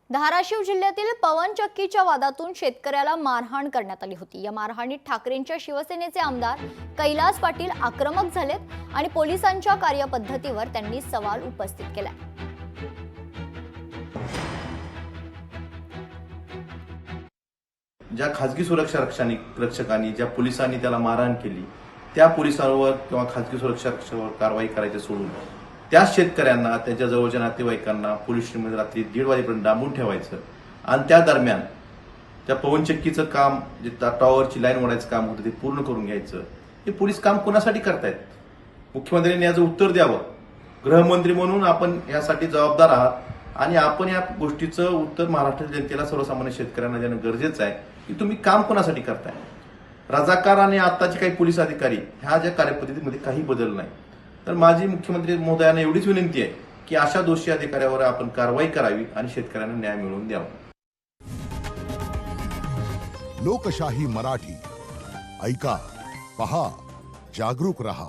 धाराशिव जिल्ह्यातील पवनचक्कीच्या वादातून शेतकऱ्याला मारहाण करण्यात आली होती। या मारहाणीत ठाकरेंच्या शिवसेनेचे आमदार कैलास पाटील आक्रमक झालेत आणि पोलिसांच्या कार्यपद्धतीवर त्यांनी सवाल उपस्थित केला। ज्या खासगी सुरक्षा रक्षकांनी ज्या पोलिसांनी त्याला मारहाण केली त्या पोलिसांवर किंवा खासगी सुरक्षा रक्षकावर कारवाई करायची सोडून त्या शेतकऱ्यांना त्यांच्या जवळच्या नातेवाईकांना पोलीस स्टेशनमध्ये रात्री 1:30 वाजेपर्यंत डांबून ठेवायचं आणि त्या दरम्यान त्या पवनचक्कीचं काम जे टॉवरची लाईन ओढायचं काम होतं ते पूर्ण करून घ्यायचं। हे पोलीस काम कोणासाठी करतायत? मुख्यमंत्र्यांनी याचं उत्तर द्यावं। गृहमंत्री म्हणून आपण यासाठी जबाबदार आहात आणि आपण या गोष्टीचं उत्तर महाराष्ट्र जनतेला सर्वसामान्य शेतकऱ्यांना देणं गरजेचं आहे की तुम्ही काम कोणासाठी करताय। रजाकार आणि आताचे काही पोलीस अधिकारी ह्या ज्या कार्यपद्धतीमध्ये काही बदल नाही। तर माझी मुख्यमंत्री महोदयांना एवढीच विनंती आहे की अशा दोषी अधिकाऱ्यावर आपण कारवाई करावी आणि शेतकऱ्यांना न्याय मिळवून द्यावा। लोकशाही मराठी ऐका, पहा, जागरूक रहा।